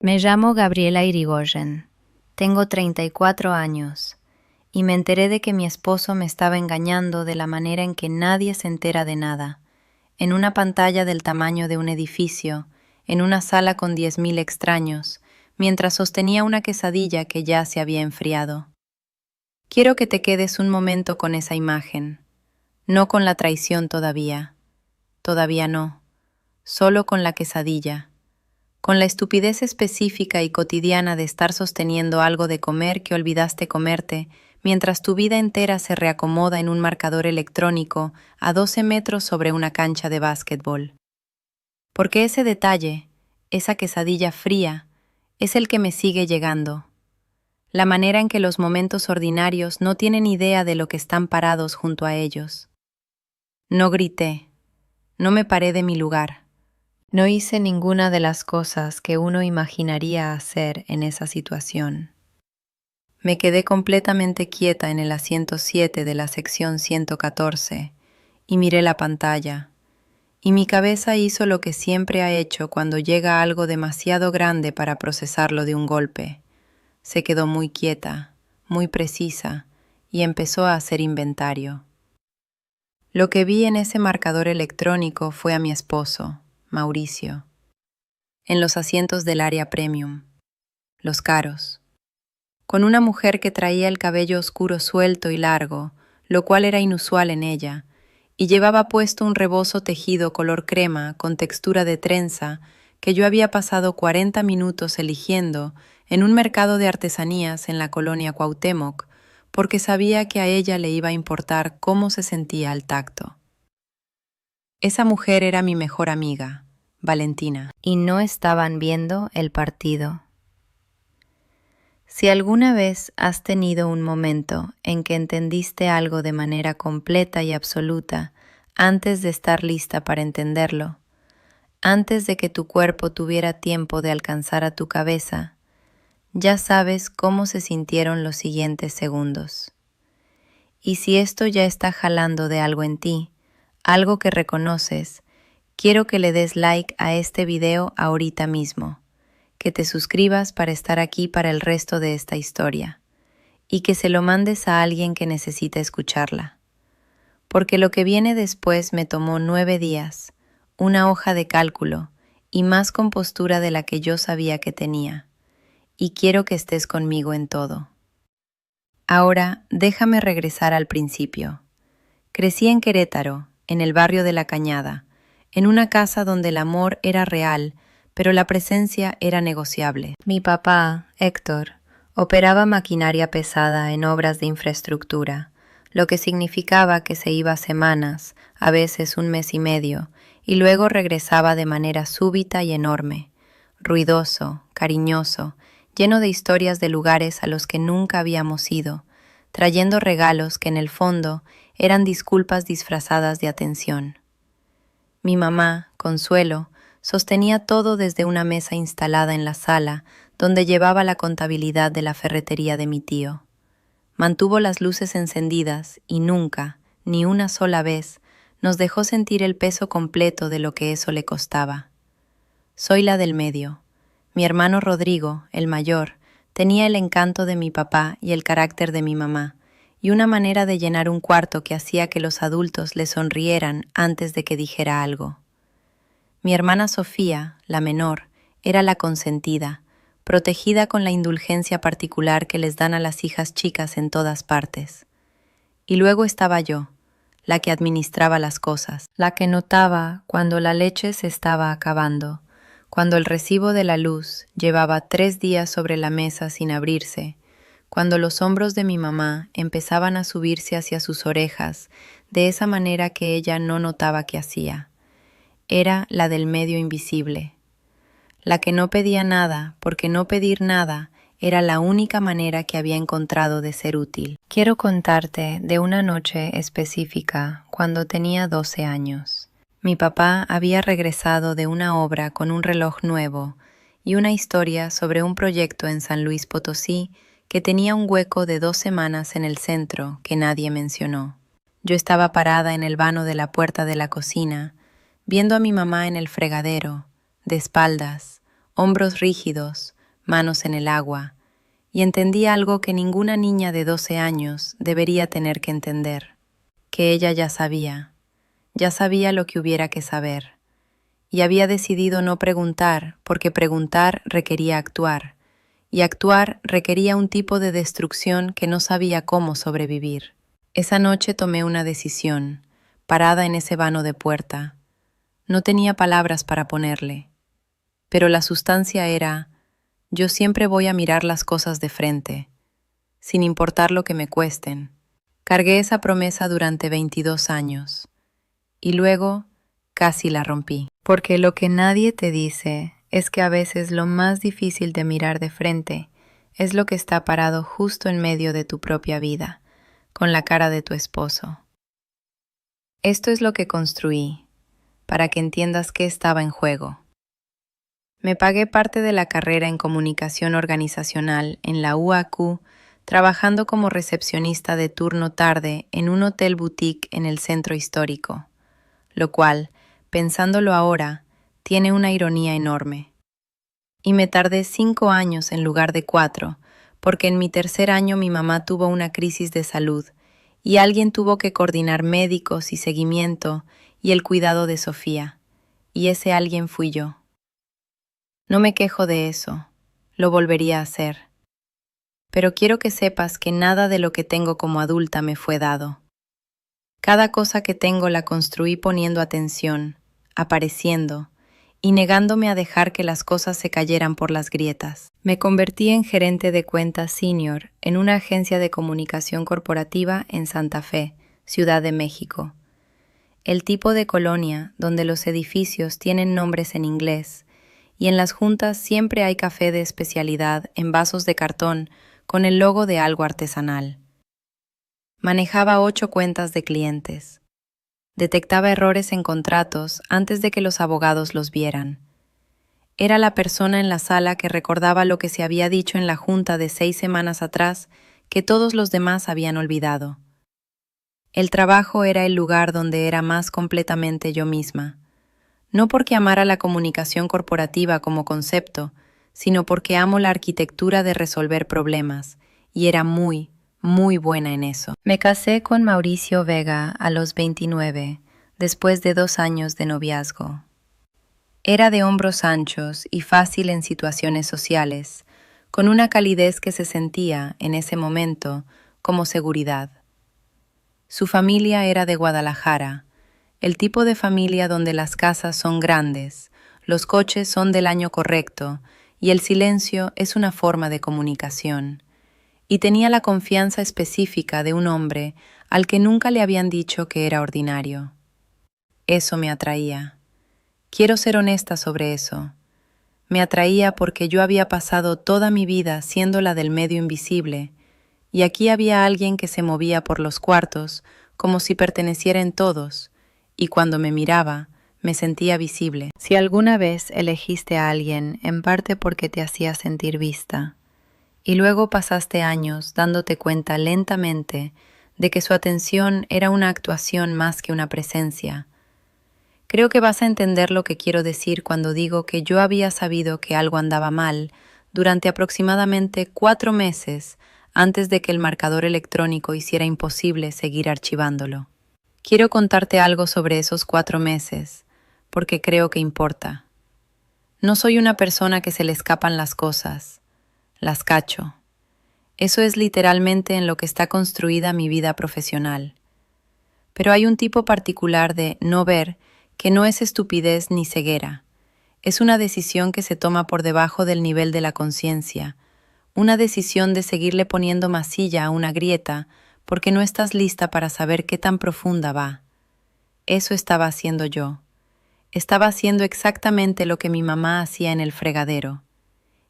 Me llamo Gabriela Irigoyen, tengo 34 años y me enteré de que mi esposo me estaba engañando de la manera en que nadie se entera de nada, en una pantalla del tamaño de un edificio, en una sala con 10.000 extraños, mientras sostenía una quesadilla que ya se había enfriado. Quiero que te quedes un momento con esa imagen, no con la traición todavía no, solo con la quesadilla, con la estupidez específica y cotidiana de estar sosteniendo algo de comer que olvidaste comerte, mientras tu vida entera se reacomoda en un marcador electrónico a 12 metros sobre una cancha de básquetbol. Porque ese detalle, esa quesadilla fría, es el que me sigue llegando. La manera en que los momentos ordinarios no tienen idea de lo que están parados junto a ellos. No grité, no me paré de mi lugar. No hice ninguna de las cosas que uno imaginaría hacer en esa situación. Me quedé completamente quieta en el asiento 7 de la sección 114 y miré la pantalla. Y mi cabeza hizo lo que siempre ha hecho cuando llega algo demasiado grande para procesarlo de un golpe. Se quedó muy quieta, muy precisa, y empezó a hacer inventario. Lo que vi en ese marcador electrónico fue a mi esposo, Mauricio, en los asientos del área premium, los caros, con una mujer que traía el cabello oscuro suelto y largo, lo cual era inusual en ella, y llevaba puesto un rebozo tejido color crema con textura de trenza que yo había pasado 40 minutos eligiendo en un mercado de artesanías en la colonia Cuauhtémoc, porque sabía que a ella le iba a importar cómo se sentía al tacto. Esa mujer era mi mejor amiga, Valentina. Y no estaban viendo el partido. Si alguna vez has tenido un momento en que entendiste algo de manera completa y absoluta antes de estar lista para entenderlo, antes de que tu cuerpo tuviera tiempo de alcanzar a tu cabeza, ya sabes cómo se sintieron los siguientes segundos. Y si esto ya está jalando de algo en ti, algo que reconoces, quiero que le des like a este video ahorita mismo, que te suscribas para estar aquí para el resto de esta historia, y que se lo mandes a alguien que necesita escucharla. Porque lo que viene después me tomó 9 días, una hoja de cálculo y más compostura de la que yo sabía que tenía, y quiero que estés conmigo en todo. Ahora, déjame regresar al principio. Crecí en Querétaro, en el barrio de La Cañada, en una casa donde el amor era real, pero la presencia era negociable. Mi papá, Héctor, operaba maquinaria pesada en obras de infraestructura, lo que significaba que se iba semanas, a veces un mes y medio, y luego regresaba de manera súbita y enorme, ruidoso, cariñoso, lleno de historias de lugares a los que nunca habíamos ido, trayendo regalos que en el fondo eran disculpas disfrazadas de atención. Mi mamá, Consuelo, sostenía todo desde una mesa instalada en la sala, donde llevaba la contabilidad de la ferretería de mi tío. Mantuvo las luces encendidas y nunca, ni una sola vez, nos dejó sentir el peso completo de lo que eso le costaba. Soy la del medio. Mi hermano Rodrigo, el mayor, tenía el encanto de mi papá y el carácter de mi mamá, y una manera de llenar un cuarto que hacía que los adultos le sonrieran antes de que dijera algo. Mi hermana Sofía, la menor, era la consentida, protegida con la indulgencia particular que les dan a las hijas chicas en todas partes. Y luego estaba yo, la que administraba las cosas, la que notaba cuando la leche se estaba acabando, cuando el recibo de la luz llevaba 3 días sobre la mesa sin abrirse, cuando los hombros de mi mamá empezaban a subirse hacia sus orejas de esa manera que ella no notaba que hacía. Era la del medio invisible, la que no pedía nada, porque no pedir nada era la única manera que había encontrado de ser útil. Quiero contarte de una noche específica cuando tenía 12 años. Mi papá había regresado de una obra con un reloj nuevo y una historia sobre un proyecto en San Luis Potosí que tenía un hueco de 2 semanas en el centro que nadie mencionó. Yo estaba parada en el vano de la puerta de la cocina, viendo a mi mamá en el fregadero, de espaldas, hombros rígidos, manos en el agua, y entendí algo que ninguna niña de 12 años debería tener que entender, que ella ya sabía lo que hubiera que saber, y había decidido no preguntar porque preguntar requería actuar, y actuar requería un tipo de destrucción que no sabía cómo sobrevivir. Esa noche tomé una decisión, parada en ese vano de puerta. No tenía palabras para ponerle, pero la sustancia era: yo siempre voy a mirar las cosas de frente, sin importar lo que me cuesten. Cargué esa promesa durante 22 años, y luego casi la rompí. Porque lo que nadie te dice es que a veces lo más difícil de mirar de frente es lo que está parado justo en medio de tu propia vida, con la cara de tu esposo. Esto es lo que construí, para que entiendas qué estaba en juego. Me pagué parte de la carrera en comunicación organizacional en la UAQ, trabajando como recepcionista de turno tarde en un hotel boutique en el centro histórico, lo cual, pensándolo ahora, tiene una ironía enorme. Y me tardé 5 años en lugar de 4, porque en mi tercer año mi mamá tuvo una crisis de salud y alguien tuvo que coordinar médicos y seguimiento y el cuidado de Sofía, y ese alguien fui yo. No me quejo de eso, lo volvería a hacer. Pero quiero que sepas que nada de lo que tengo como adulta me fue dado. Cada cosa que tengo la construí poniendo atención, apareciendo, y negándome a dejar que las cosas se cayeran por las grietas. Me convertí en gerente de cuentas senior en una agencia de comunicación corporativa en Santa Fe, Ciudad de México. El tipo de colonia donde los edificios tienen nombres en inglés, y en las juntas siempre hay café de especialidad en vasos de cartón con el logo de algo artesanal. Manejaba 8 cuentas de clientes. Detectaba errores en contratos antes de que los abogados los vieran. Era la persona en la sala que recordaba lo que se había dicho en la junta de 6 semanas atrás que todos los demás habían olvidado. El trabajo era el lugar donde era más completamente yo misma. No porque amara la comunicación corporativa como concepto, sino porque amo la arquitectura de resolver problemas, y era muy buena en eso. Me casé con Mauricio Vega a los 29, después de 2 años de noviazgo. Era de hombros anchos y fácil en situaciones sociales, con una calidez que se sentía, en ese momento, como seguridad. Su familia era de Guadalajara, el tipo de familia donde las casas son grandes, los coches son del año correcto y el silencio es una forma de comunicación. Y tenía la confianza específica de un hombre al que nunca le habían dicho que era ordinario. Eso me atraía. Quiero ser honesta sobre eso. Me atraía porque yo había pasado toda mi vida siendo la del medio invisible, y aquí había alguien que se movía por los cuartos como si perteneciera en todos, y cuando me miraba, me sentía visible. Si alguna vez elegiste a alguien, en parte porque te hacía sentir vista, y luego pasaste años dándote cuenta lentamente de que su atención era una actuación más que una presencia, creo que vas a entender lo que quiero decir cuando digo que yo había sabido que algo andaba mal durante aproximadamente 4 meses antes de que el marcador electrónico hiciera imposible seguir archivándolo. Quiero contarte algo sobre esos 4 meses, porque creo que importa. No soy una persona que se le escapan las cosas, las cacho. Eso es literalmente en lo que está construida mi vida profesional. Pero hay un tipo particular de no ver que no es estupidez ni ceguera. Es una decisión que se toma por debajo del nivel de la conciencia, una decisión de seguirle poniendo masilla a una grieta porque no estás lista para saber qué tan profunda va. Eso estaba haciendo yo. Estaba haciendo exactamente lo que mi mamá hacía en el fregadero.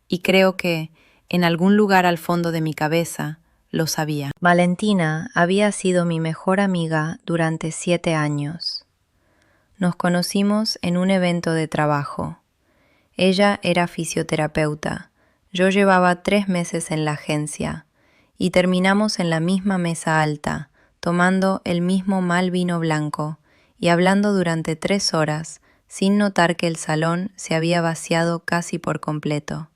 Y creo que, en algún lugar al fondo de mi cabeza, lo sabía. Valentina había sido mi mejor amiga durante 7 años. Nos conocimos en un evento de trabajo. Ella era fisioterapeuta, yo llevaba 3 meses en la agencia, y terminamos en la misma mesa alta, tomando el mismo mal vino blanco y hablando durante 3 horas, sin notar que el salón se había vaciado casi por completo.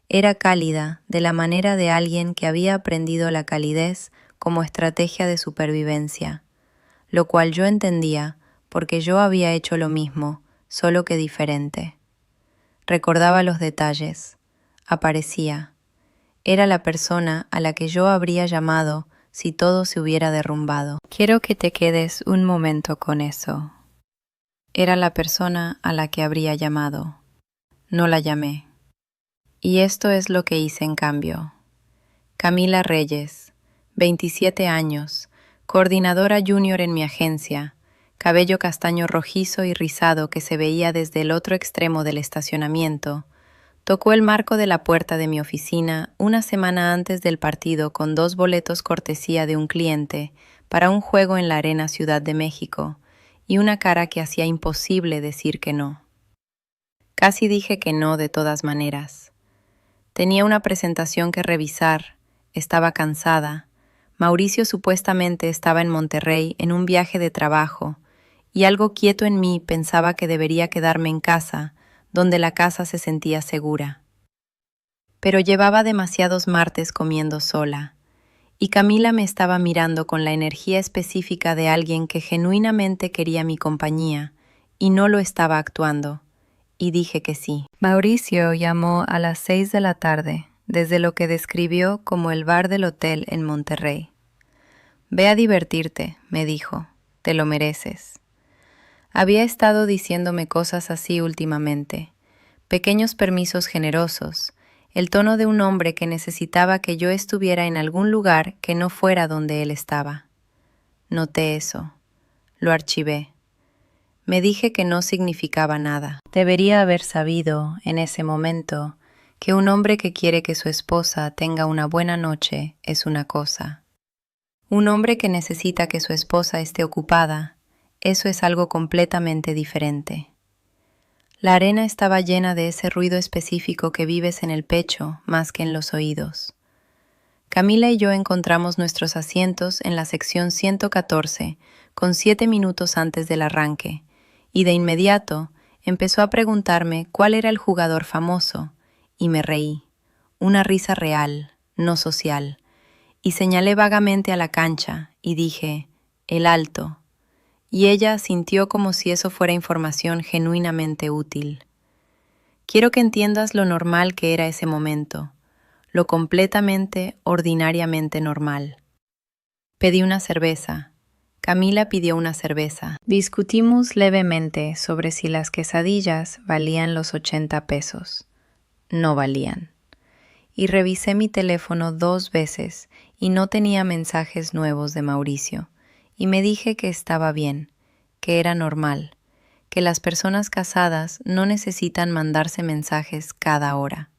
Era cálida, de la manera de alguien que había aprendido la calidez como estrategia de supervivencia, lo cual yo entendía porque yo había hecho lo mismo, solo que diferente. Recordaba los detalles. Aparecía. Era la persona a la que yo habría llamado si todo se hubiera derrumbado. Quiero que te quedes un momento con eso. Era la persona a la que habría llamado. No la llamé. Y esto es lo que hice en cambio. Camila Reyes, 27 años, coordinadora junior en mi agencia, cabello castaño rojizo y rizado que se veía desde el otro extremo del estacionamiento, tocó el marco de la puerta de mi oficina una semana antes del partido con 2 boletos cortesía de un cliente para un juego en la Arena Ciudad de México y una cara que hacía imposible decir que no. Casi dije que no de todas maneras. Tenía una presentación que revisar, estaba cansada. Mauricio supuestamente estaba en Monterrey en un viaje de trabajo, y algo quieto en mí pensaba que debería quedarme en casa, donde la casa se sentía segura. Pero llevaba demasiados martes comiendo sola, y Camila me estaba mirando con la energía específica de alguien que genuinamente quería mi compañía, y no lo estaba actuando, y dije que sí. Mauricio llamó a las 6 de la tarde, desde lo que describió como el bar del hotel en Monterrey. Ve a divertirte, me dijo, te lo mereces. Había estado diciéndome cosas así últimamente, pequeños permisos generosos, el tono de un hombre que necesitaba que yo estuviera en algún lugar que no fuera donde él estaba. Noté eso. Lo archivé. Me dije que no significaba nada. Debería haber sabido, en ese momento, que un hombre que quiere que su esposa tenga una buena noche es una cosa. Un hombre que necesita que su esposa esté ocupada, eso es algo completamente diferente. La arena estaba llena de ese ruido específico que vives en el pecho más que en los oídos. Camila y yo encontramos nuestros asientos en la sección 114, con 7 minutos antes del arranque, y de inmediato empezó a preguntarme cuál era el jugador famoso, y me reí, una risa real, no social, y señalé vagamente a la cancha y dije, el alto, y ella sintió como si eso fuera información genuinamente útil. Quiero que entiendas lo normal que era ese momento, lo completamente, ordinariamente normal. Pedí una cerveza. Camila pidió una cerveza. Discutimos levemente sobre si las quesadillas valían los 80 pesos. No valían. Y revisé mi teléfono 2 veces y no tenía mensajes nuevos de Mauricio. Y me dije que estaba bien, que era normal, que las personas casadas no necesitan mandarse mensajes cada hora.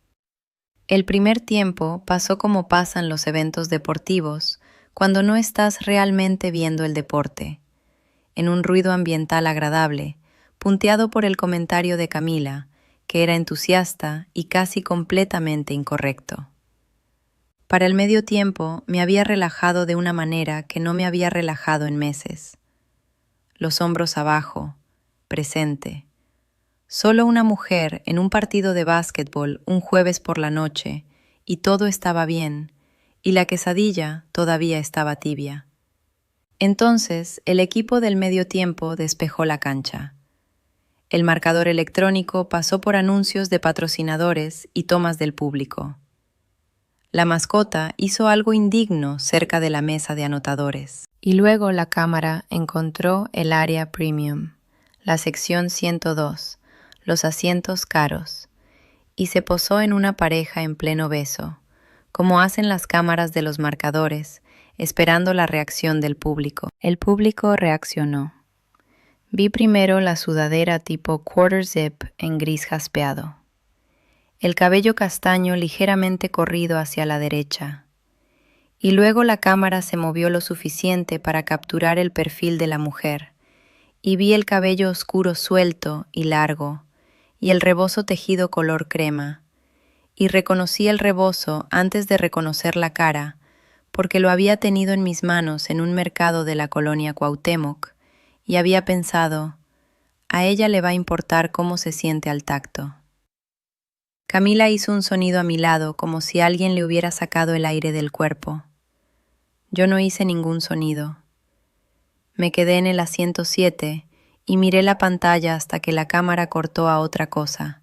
El primer tiempo pasó como pasan los eventos deportivos, cuando no estás realmente viendo el deporte, en un ruido ambiental agradable, punteado por el comentario de Camila, que era entusiasta y casi completamente incorrecto. Para el medio tiempo me había relajado de una manera que no me había relajado en meses. Los hombros abajo, presente. Solo una mujer en un partido de básquetbol un jueves por la noche, y todo estaba bien, y la quesadilla todavía estaba tibia. Entonces, el equipo del medio tiempo despejó la cancha. El marcador electrónico pasó por anuncios de patrocinadores y tomas del público. La mascota hizo algo indigno cerca de la mesa de anotadores. Y luego la cámara encontró el área premium, la sección 102, los asientos caros, y se posó en una pareja en pleno beso, como hacen las cámaras de los marcadores, esperando la reacción del público. El público reaccionó. Vi primero la sudadera tipo quarter zip en gris jaspeado. El cabello castaño ligeramente corrido hacia la derecha. Y luego la cámara se movió lo suficiente para capturar el perfil de la mujer, y vi el cabello oscuro suelto y largo, y el rebozo tejido color crema, y reconocí el rebozo antes de reconocer la cara, porque lo había tenido en mis manos en un mercado de la colonia Cuauhtémoc, y había pensado, a ella le va a importar cómo se siente al tacto. Camila hizo un sonido a mi lado como si alguien le hubiera sacado el aire del cuerpo. Yo no hice ningún sonido. Me quedé en el asiento 7 y miré la pantalla hasta que la cámara cortó a otra cosa.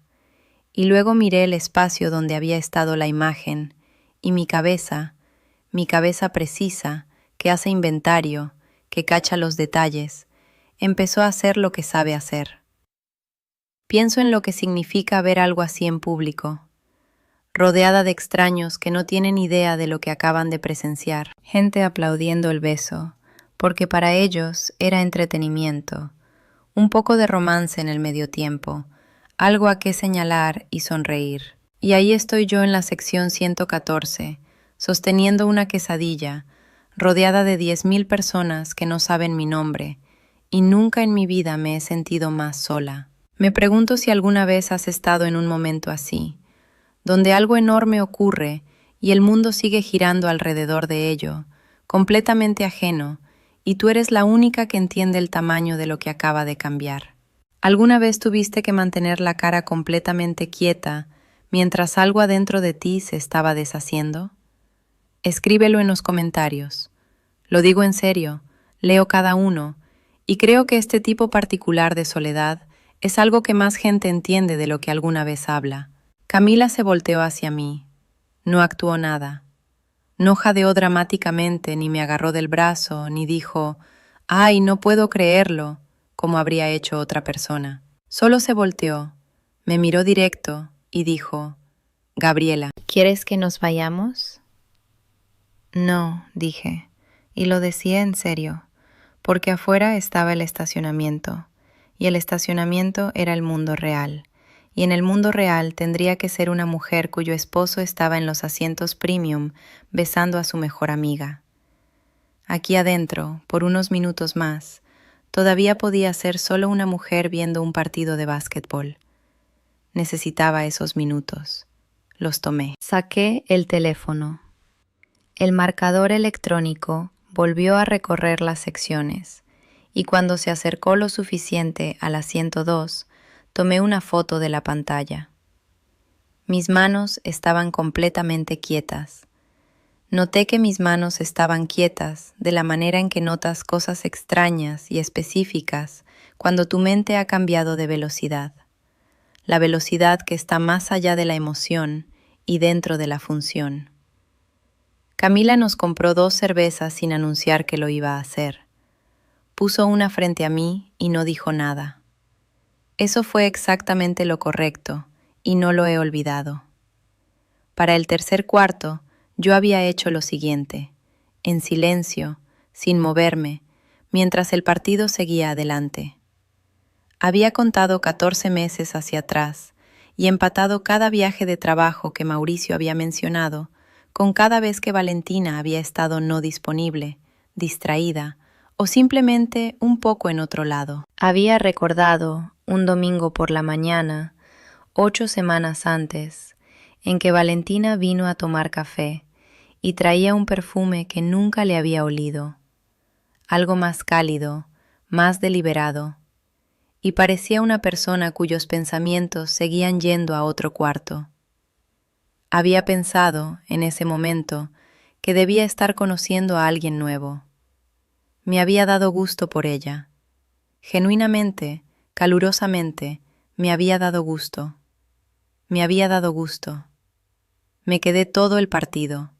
Y luego miré el espacio donde había estado la imagen y mi cabeza precisa, que hace inventario, que cacha los detalles, empezó a hacer lo que sabe hacer. Pienso en lo que significa ver algo así en público, rodeada de extraños que no tienen idea de lo que acaban de presenciar. Gente aplaudiendo el beso, porque para ellos era entretenimiento, un poco de romance en el medio tiempo, algo a qué señalar y sonreír. Y ahí estoy yo en la sección 114, sosteniendo una quesadilla, rodeada de 10.000 personas que no saben mi nombre, y nunca en mi vida me he sentido más sola. Me pregunto si alguna vez has estado en un momento así, donde algo enorme ocurre y el mundo sigue girando alrededor de ello, completamente ajeno, y tú eres la única que entiende el tamaño de lo que acaba de cambiar. ¿Alguna vez tuviste que mantener la cara completamente quieta mientras algo adentro de ti se estaba deshaciendo? Escríbelo en los comentarios. Lo digo en serio, leo cada uno, y creo que este tipo particular de soledad es algo que más gente entiende de lo que alguna vez habla. Camila se volteó hacia mí. No actuó nada. No jadeó dramáticamente, ni me agarró del brazo, ni dijo, «¡Ay, no puedo creerlo!», como habría hecho otra persona. Solo se volteó, me miró directo y dijo, «Gabriela, ¿quieres que nos vayamos?». No, dije, y lo decía en serio, porque afuera estaba el estacionamiento, y el estacionamiento era el mundo real, y en el mundo real tendría que ser una mujer cuyo esposo estaba en los asientos premium besando a su mejor amiga. Aquí adentro, por unos minutos más, todavía podía ser solo una mujer viendo un partido de básquetbol. Necesitaba esos minutos. Los tomé. Saqué el teléfono. El marcador electrónico volvió a recorrer las secciones, y cuando se acercó lo suficiente al asiento 2, tomé una foto de la pantalla. Mis manos estaban completamente quietas. Noté que mis manos estaban quietas de la manera en que notas cosas extrañas y específicas cuando tu mente ha cambiado de velocidad. La velocidad que está más allá de la emoción y dentro de la función. Camila nos compró 2 cervezas sin anunciar que lo iba a hacer. Puso una frente a mí y no dijo nada. Eso fue exactamente lo correcto y no lo he olvidado. Para el tercer cuarto, yo había hecho lo siguiente, en silencio, sin moverme, mientras el partido seguía adelante. Había contado 14 meses hacia atrás y empatado cada viaje de trabajo que Mauricio había mencionado con cada vez que Valentina había estado no disponible, distraída o simplemente un poco en otro lado. Había recordado un domingo por la mañana, 8 semanas antes, en que Valentina vino a tomar café y traía un perfume que nunca le había olido, algo más cálido, más deliberado, y parecía una persona cuyos pensamientos seguían yendo a otro cuarto. Había pensado, en ese momento, que debía estar conociendo a alguien nuevo. Me había dado gusto por ella. Genuinamente, calurosamente, me había dado gusto. Me había dado gusto. Me quedé todo el partido,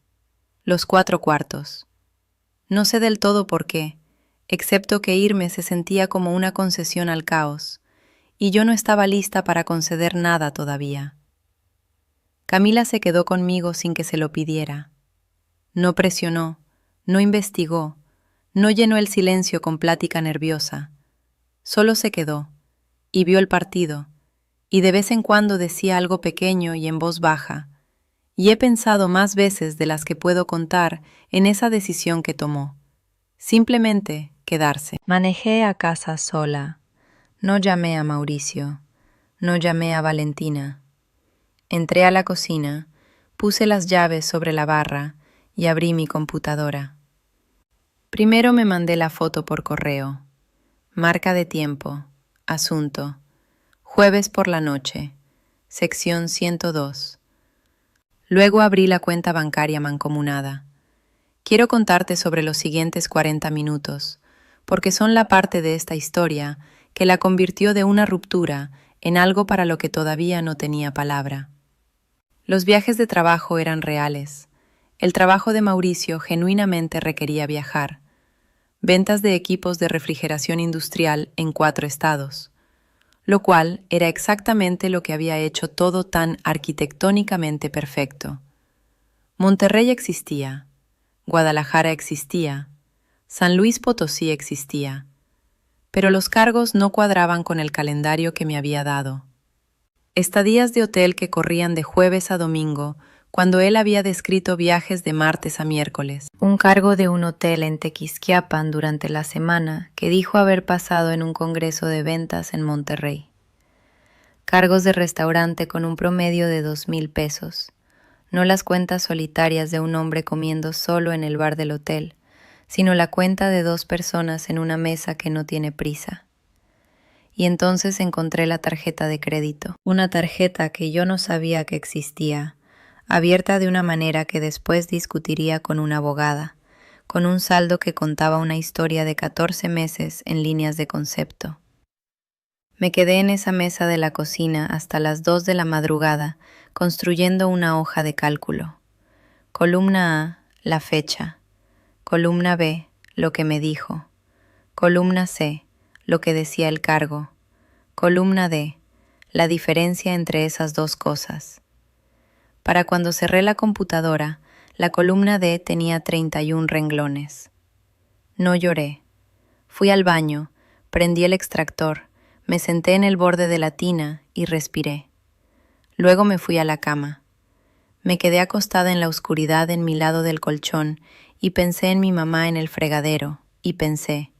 los 4 cuartos. No sé del todo por qué, excepto que irme se sentía como una concesión al caos, y yo no estaba lista para conceder nada todavía. Camila se quedó conmigo sin que se lo pidiera. No presionó, no investigó, no llenó el silencio con plática nerviosa. Solo se quedó, y vio el partido, y de vez en cuando decía algo pequeño y en voz baja, y he pensado más veces de las que puedo contar en esa decisión que tomó. Simplemente quedarse. Manejé a casa sola. No llamé a Mauricio. No llamé a Valentina. Entré a la cocina, puse las llaves sobre la barra y abrí mi computadora. Primero me mandé la foto por correo. Marca de tiempo. Asunto. Jueves por la noche. Sección 102. Luego abrí la cuenta bancaria mancomunada. Quiero contarte sobre los siguientes 40 minutos, porque son la parte de esta historia que la convirtió de una ruptura en algo para lo que todavía no tenía palabra. Los viajes de trabajo eran reales. El trabajo de Mauricio genuinamente requería viajar. Ventas de equipos de refrigeración industrial en 4 estados, lo cual era exactamente lo que había hecho todo tan arquitectónicamente perfecto. Monterrey existía, Guadalajara existía, San Luis Potosí existía, pero los cargos no cuadraban con el calendario que me había dado. Estadías de hotel que corrían de jueves a domingo, cuando él había descrito viajes de martes a miércoles. Un cargo de un hotel en Tequisquiapan durante la semana que dijo haber pasado en un congreso de ventas en Monterrey. Cargos de restaurante con un promedio de 2,000 pesos. No las cuentas solitarias de un hombre comiendo solo en el bar del hotel, sino la cuenta de 2 personas en una mesa que no tiene prisa. Y entonces encontré la tarjeta de crédito, una tarjeta que yo no sabía que existía, abierta de una manera que después discutiría con una abogada, con un saldo que contaba una historia de 14 meses en líneas de concepto. Me quedé en esa mesa de la cocina hasta las 2 de la madrugada, construyendo una hoja de cálculo. Columna A, la fecha. Columna B, lo que me dijo. Columna C, lo que decía el cargo. Columna D, la diferencia entre esas dos cosas. Para cuando cerré la computadora, la columna D tenía 31 renglones. No lloré. Fui al baño, prendí el extractor, me senté en el borde de la tina y respiré. Luego me fui a la cama. Me quedé acostada en la oscuridad en mi lado del colchón y pensé en mi mamá en el fregadero y pensé,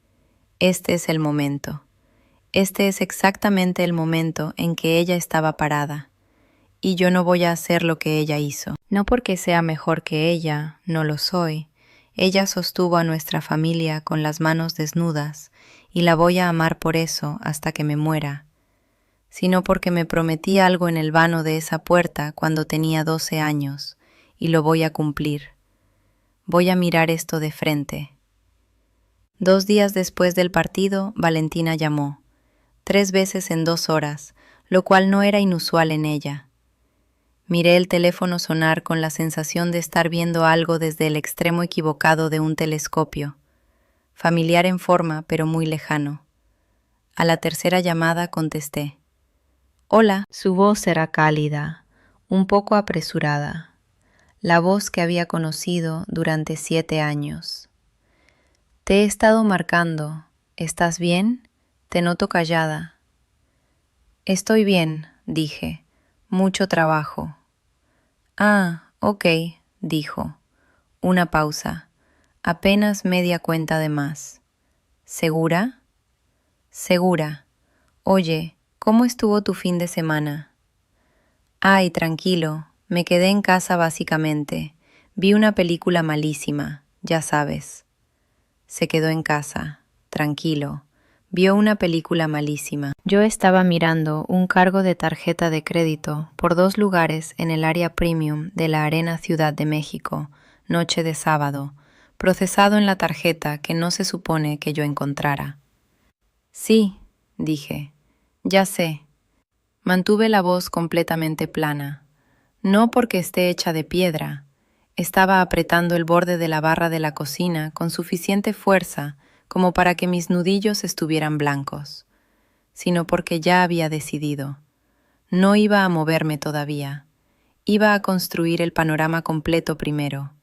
este es el momento. Este es exactamente el momento en que ella estaba parada. Y yo no voy a hacer lo que ella hizo. No porque sea mejor que ella, no lo soy. Ella sostuvo a nuestra familia con las manos desnudas y la voy a amar por eso hasta que me muera. Sino porque me prometí algo en el vano de esa puerta cuando tenía 12 años y lo voy a cumplir. Voy a mirar esto de frente. 2 días después del partido, Valentina llamó, 3 veces en 2 horas, lo cual no era inusual en ella. Miré el teléfono sonar con la sensación de estar viendo algo desde el extremo equivocado de un telescopio, familiar en forma, pero muy lejano. A la tercera llamada contesté. Hola. Su voz era cálida, un poco apresurada, la voz que había conocido durante 7 años. Te he estado marcando. ¿Estás bien? Te noto callada. Estoy bien, dije. Mucho trabajo. Ah, ok, dijo. Una pausa. Apenas media cuenta de más. ¿Segura? Segura. Oye, ¿cómo estuvo tu fin de semana? Ay, tranquilo. Me quedé en casa básicamente. Vi una película malísima, ya sabes. Se quedó en casa, tranquilo. Vio una película malísima. Yo estaba mirando un cargo de tarjeta de crédito por 2 lugares en el área premium de la Arena Ciudad de México, noche de sábado, procesado en la tarjeta que no se supone que yo encontrara. Sí, dije, ya sé. Mantuve la voz completamente plana. No porque esté hecha de piedra. Estaba apretando el borde de la barra de la cocina con suficiente fuerza como para que mis nudillos estuvieran blancos, sino porque ya había decidido. No iba a moverme todavía. Iba a construir el panorama completo primero.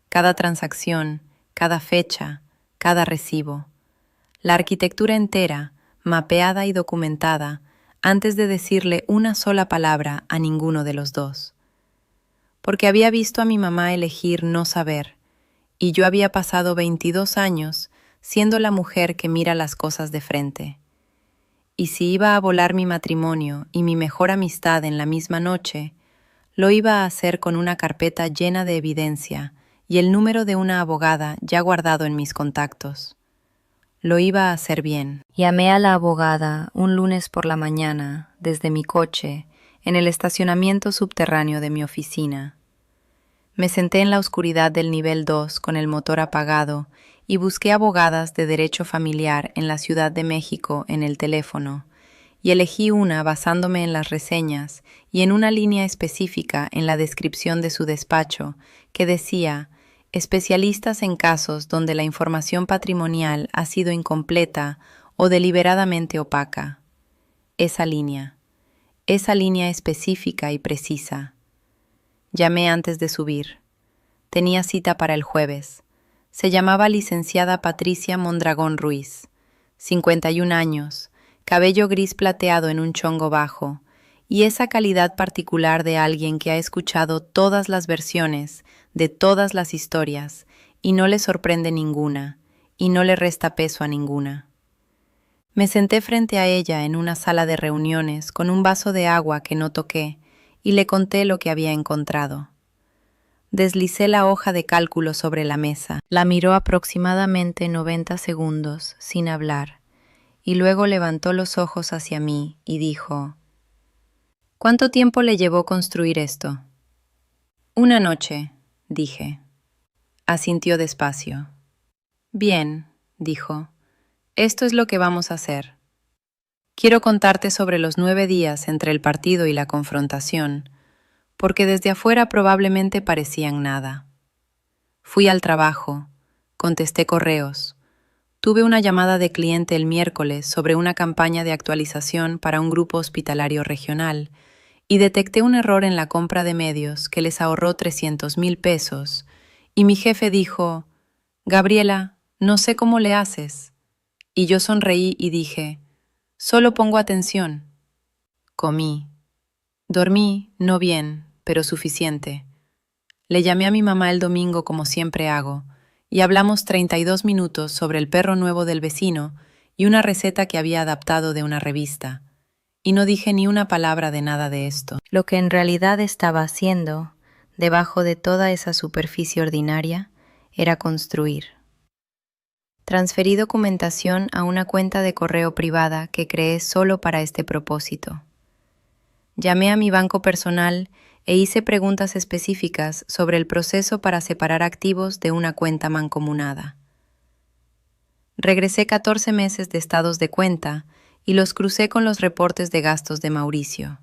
Cada transacción, cada fecha, cada recibo. La arquitectura entera, mapeada y documentada, antes de decirle una sola palabra a ninguno de los dos. Porque había visto a mi mamá elegir no saber, y yo había pasado 22 años siendo la mujer que mira las cosas de frente. Y si iba a volar mi matrimonio y mi mejor amistad en la misma noche, lo iba a hacer con una carpeta llena de evidencia y el número de una abogada ya guardado en mis contactos. Lo iba a hacer bien. Llamé a la abogada un lunes por la mañana, desde mi coche, en el estacionamiento subterráneo de mi oficina. Me senté en la oscuridad del nivel 2 con el motor apagado y busqué abogadas de derecho familiar en la Ciudad de México en el teléfono, y elegí una basándome en las reseñas y en una línea específica en la descripción de su despacho que decía: especialistas en casos donde la información patrimonial ha sido incompleta o deliberadamente opaca. Esa línea específica y precisa. Llamé antes de subir. Tenía cita para el jueves. Se llamaba licenciada Patricia Mondragón Ruiz, 51 años, cabello gris plateado en un chongo bajo, y esa calidad particular de alguien que ha escuchado todas las versiones de todas las historias y no le sorprende ninguna, y no le resta peso a ninguna. Me senté frente a ella en una sala de reuniones con un vaso de agua que no toqué y le conté lo que había encontrado. Deslicé la hoja de cálculo sobre la mesa. La miró aproximadamente 90 segundos sin hablar y luego levantó los ojos hacia mí y dijo: ¿Cuánto tiempo le llevó construir esto? Una noche, dije. Asintió despacio. Bien, dijo. Esto es lo que vamos a hacer. Quiero contarte sobre los 9 días entre el partido y la confrontación, porque desde afuera probablemente parecían nada. Fui al trabajo, contesté correos, tuve una llamada de cliente el miércoles sobre una campaña de actualización para un grupo hospitalario regional y detecté un error en la compra de medios que les ahorró 300,000 pesos y mi jefe dijo: Gabriela, no sé cómo le haces. Y yo sonreí y dije: solo pongo atención. Comí. Dormí, no bien, pero suficiente. Le llamé a mi mamá el domingo como siempre hago, y hablamos 32 minutos sobre el perro nuevo del vecino y una receta que había adaptado de una revista. Y no dije ni una palabra de nada de esto. Lo que en realidad estaba haciendo, debajo de toda esa superficie ordinaria, era construir. Transferí documentación a una cuenta de correo privada que creé solo para este propósito. Llamé a mi banco personal e hice preguntas específicas sobre el proceso para separar activos de una cuenta mancomunada. Regresé 14 meses de estados de cuenta y los crucé con los reportes de gastos de Mauricio,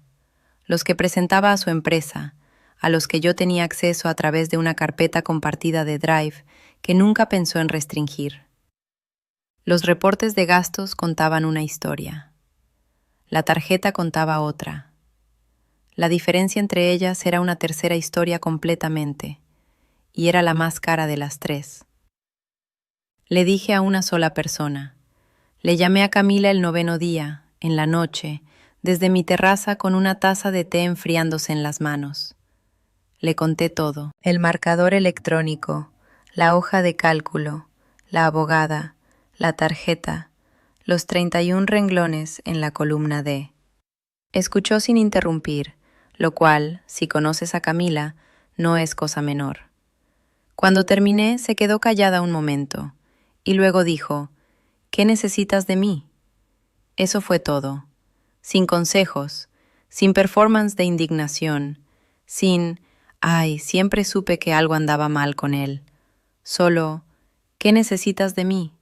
los que presentaba a su empresa, a los que yo tenía acceso a través de una carpeta compartida de Drive que nunca pensó en restringir. Los reportes de gastos contaban una historia. La tarjeta contaba otra. La diferencia entre ellas era una tercera historia completamente, y era la más cara de las tres. Le dije a una sola persona. Le llamé a Camila el 9º día, en la noche, desde mi terraza con una taza de té enfriándose en las manos. Le conté todo: el marcador electrónico, la hoja de cálculo, la abogada, la tarjeta, los 31 renglones en la columna D. Escuchó sin interrumpir, lo cual, si conoces a Camila, no es cosa menor. Cuando terminé, se quedó callada un momento, y luego dijo: ¿qué necesitas de mí? Eso fue todo. Sin consejos, sin performance de indignación, sin «ay, siempre supe que algo andaba mal con él». Solo «¿qué necesitas de mí?».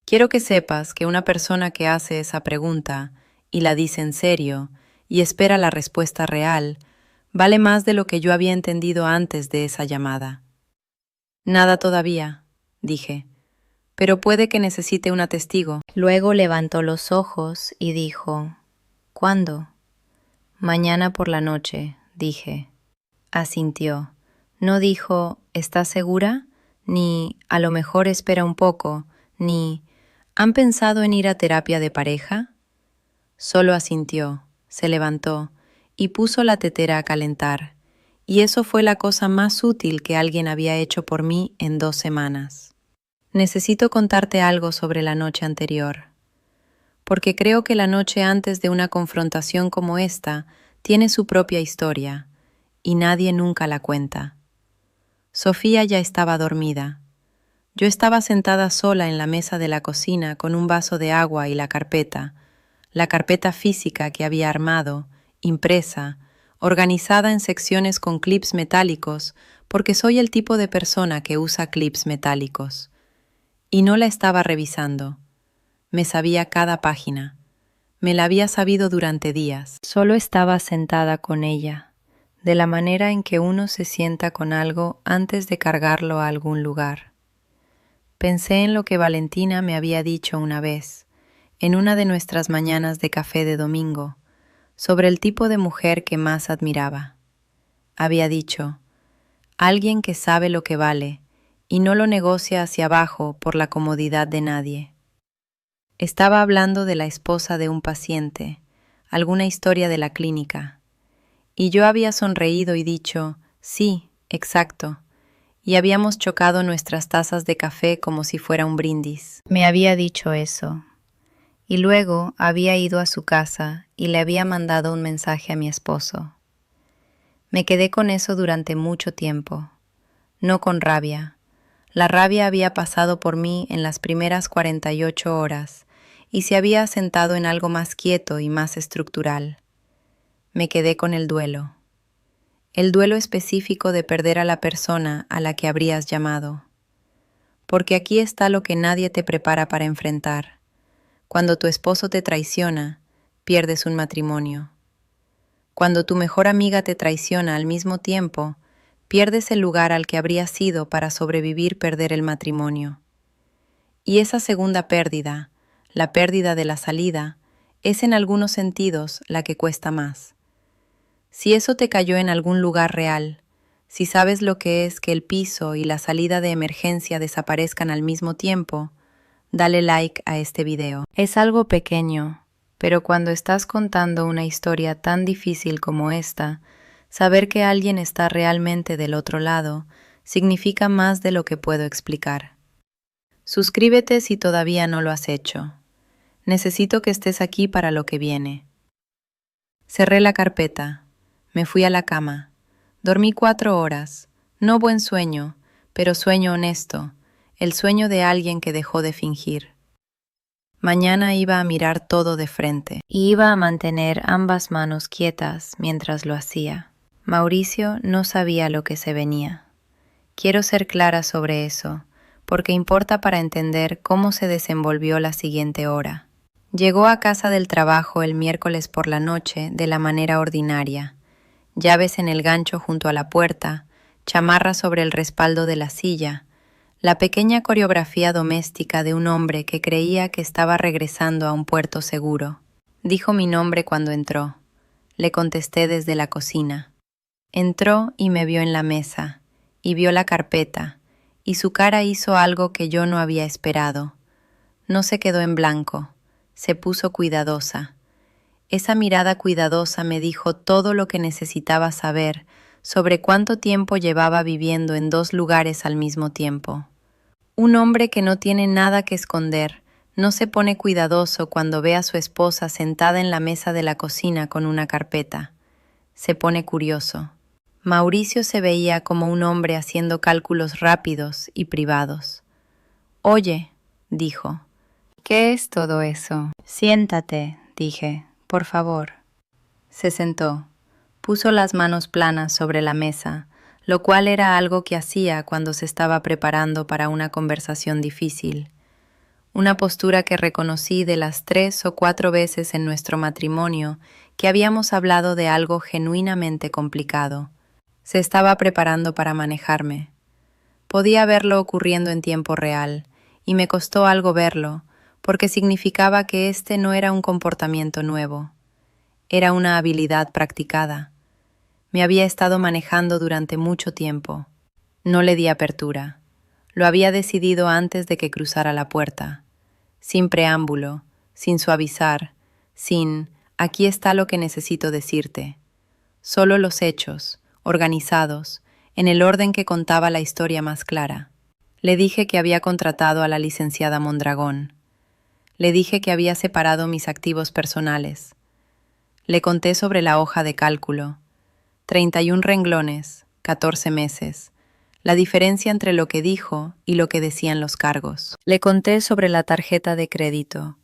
Quiero que sepas que una persona que hace esa pregunta y la dice en serio y espera la respuesta real, vale más de lo que yo había entendido antes de esa llamada. Nada todavía, dije, pero puede que necesite una testigo. Luego levantó los ojos y dijo: ¿cuándo? Mañana por la noche, dije. Asintió. No dijo: ¿estás segura? Ni a lo mejor espera un poco, ni ¿han pensado en ir a terapia de pareja? Solo asintió, se levantó y puso la tetera a calentar, y eso fue la cosa más útil que alguien había hecho por mí en 2 semanas. Necesito contarte algo sobre la noche anterior, porque creo que la noche antes de una confrontación como esta tiene su propia historia, y nadie nunca la cuenta. Sofía ya estaba dormida. Yo estaba sentada sola en la mesa de la cocina con un vaso de agua y la carpeta física que había armado impresa, organizada en secciones con clips metálicos, porque soy el tipo de persona que usa clips metálicos. Y no la estaba revisando. Me sabía cada página. Me la había sabido durante días. Solo estaba sentada con ella, de la manera en que uno se sienta con algo antes de cargarlo a algún lugar. Pensé en lo que Valentina me había dicho una vez, en una de nuestras mañanas de café de domingo, sobre el tipo de mujer que más admiraba. Había dicho, alguien que sabe lo que vale y no lo negocia hacia abajo por la comodidad de nadie. Estaba hablando de la esposa de un paciente, alguna historia de la clínica, y yo había sonreído y dicho, sí, exacto, y habíamos chocado nuestras tazas de café como si fuera un brindis. Me había dicho eso, y luego había ido a su casa y le había mandado un mensaje a mi esposo. Me quedé con eso durante mucho tiempo, no con rabia. La rabia había pasado por mí en las primeras 48 horas y se había asentado en algo más quieto y más estructural. Me quedé con el duelo específico de perder a la persona a la que habrías llamado. Porque aquí está lo que nadie te prepara para enfrentar. Cuando tu esposo te traiciona, pierdes un matrimonio. Cuando tu mejor amiga te traiciona al mismo tiempo, pierdes el lugar al que habrías ido para sobrevivir perder el matrimonio. Y esa segunda pérdida, la pérdida de la salida, es en algunos sentidos la que cuesta más. Si eso te cayó en algún lugar real, si sabes lo que es que el piso y la salida de emergencia desaparezcan al mismo tiempo, dale like a este video. Es algo pequeño, pero cuando estás contando una historia tan difícil como esta, saber que alguien está realmente del otro lado significa más de lo que puedo explicar. Suscríbete si todavía no lo has hecho. Necesito que estés aquí para lo que viene. Cerré la carpeta. Me fui a la cama. Dormí 4 horas. No buen sueño, pero sueño honesto. El sueño de alguien que dejó de fingir. Mañana iba a mirar todo de frente y iba a mantener ambas manos quietas mientras lo hacía. Mauricio no sabía lo que se venía. Quiero ser clara sobre eso, porque importa para entender cómo se desenvolvió la siguiente hora. Llegó a casa del trabajo el miércoles por la noche de la manera ordinaria. Llaves en el gancho junto a la puerta, chamarra sobre el respaldo de la silla, la pequeña coreografía doméstica de un hombre que creía que estaba regresando a un puerto seguro. Dijo mi nombre cuando entró. Le contesté desde la cocina. Entró y me vio en la mesa, y vio la carpeta, y su cara hizo algo que yo no había esperado. No se quedó en blanco, se puso cuidadosa. Esa mirada cuidadosa me dijo todo lo que necesitaba saber sobre cuánto tiempo llevaba viviendo en 2 lugares al mismo tiempo. Un hombre que no tiene nada que esconder, no se pone cuidadoso cuando ve a su esposa sentada en la mesa de la cocina con una carpeta. Se pone curioso. Mauricio se veía como un hombre haciendo cálculos rápidos y privados. «Oye», dijo, «¿qué es todo eso?» «Siéntate», dije, «por favor». Se sentó. Puso las manos planas sobre la mesa, lo cual era algo que hacía cuando se estaba preparando para una conversación difícil. Una postura que reconocí de las 3 o 4 veces en nuestro matrimonio que habíamos hablado de algo genuinamente complicado. Se estaba preparando para manejarme. Podía verlo ocurriendo en tiempo real, y me costó algo verlo, porque significaba que este no era un comportamiento nuevo. Era una habilidad practicada. Me había estado manejando durante mucho tiempo. No le di apertura. Lo había decidido antes de que cruzara la puerta. Sin preámbulo, sin suavizar, sin «aquí está lo que necesito decirte». Solo los hechos, organizados, en el orden que contaba la historia más clara. Le dije que había contratado a la licenciada Mondragón. Le dije que había separado mis activos personales. Le conté sobre la hoja de cálculo. 31 renglones, 14 meses. La diferencia entre lo que dijo y lo que decían los cargos. Le conté sobre la tarjeta de crédito.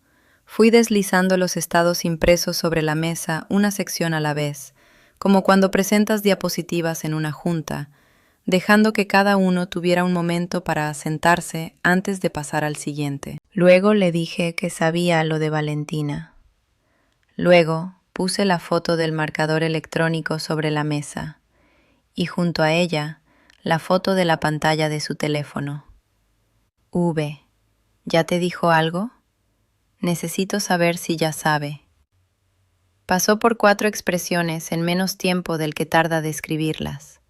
Fui deslizando los estados impresos sobre la mesa una sección a la vez, como cuando presentas diapositivas en una junta, dejando que cada uno tuviera un momento para asentarse antes de pasar al siguiente. Luego le dije que sabía lo de Valentina. Luego puse la foto del marcador electrónico sobre la mesa y junto a ella la foto de la pantalla de su teléfono. ¿Ya te dijo algo? Necesito saber si ya sabe. Pasó por 4 expresiones en menos tiempo del que tarda describirlas.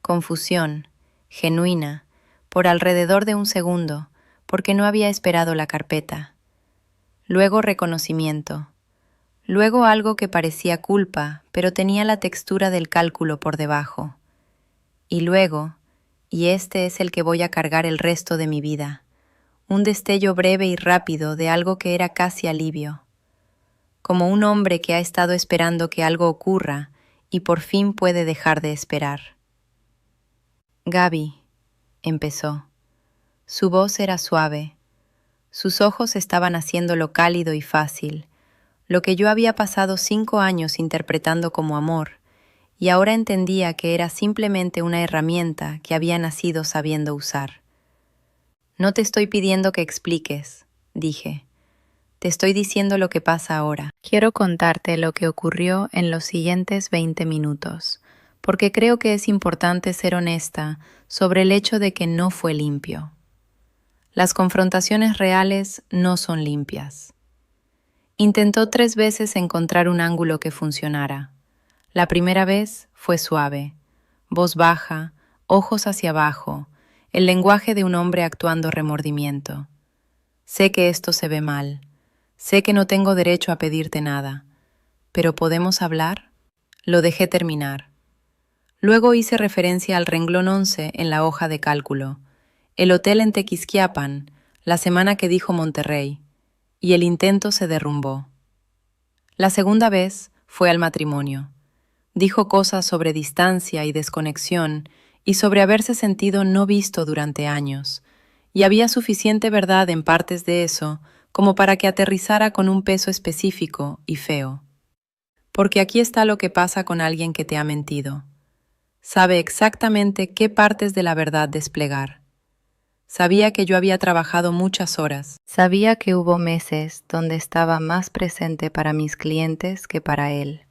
Confusión, genuina, por alrededor de un segundo, porque no había esperado la carpeta. Luego reconocimiento. Luego algo que parecía culpa, pero tenía la textura del cálculo por debajo. Y luego, y este es el que voy a cargar el resto de mi vida, un destello breve y rápido de algo que era casi alivio. Como un hombre que ha estado esperando que algo ocurra y por fin puede dejar de esperar. Gaby, empezó. Su voz era suave. Sus ojos estaban haciéndolo cálido y fácil, lo que yo había pasado 5 años interpretando como amor, y ahora entendía que era simplemente una herramienta que había nacido sabiendo usar. No te estoy pidiendo que expliques, dije. Te estoy diciendo lo que pasa ahora. Quiero contarte lo que ocurrió en los siguientes 20 minutos, porque creo que es importante ser honesta sobre el hecho de que no fue limpio. Las confrontaciones reales no son limpias. Intentó 3 veces encontrar un ángulo que funcionara. La primera vez fue suave, voz baja, ojos hacia abajo, el lenguaje de un hombre actuando remordimiento. Sé que esto se ve mal. Sé que no tengo derecho a pedirte nada, pero ¿podemos hablar? Lo dejé terminar. Luego hice referencia al renglón 11 en la hoja de cálculo, el hotel en Tequisquiapan, la semana que dijo Monterrey, y el intento se derrumbó. La segunda vez fue al matrimonio. Dijo cosas sobre distancia y desconexión y sobre haberse sentido no visto durante años, y había suficiente verdad en partes de eso como para que aterrizara con un peso específico y feo. Porque aquí está lo que pasa con alguien que te ha mentido. Sabe exactamente qué partes de la verdad desplegar. Sabía que yo había trabajado muchas horas. Sabía que hubo meses donde estaba más presente para mis clientes que para él.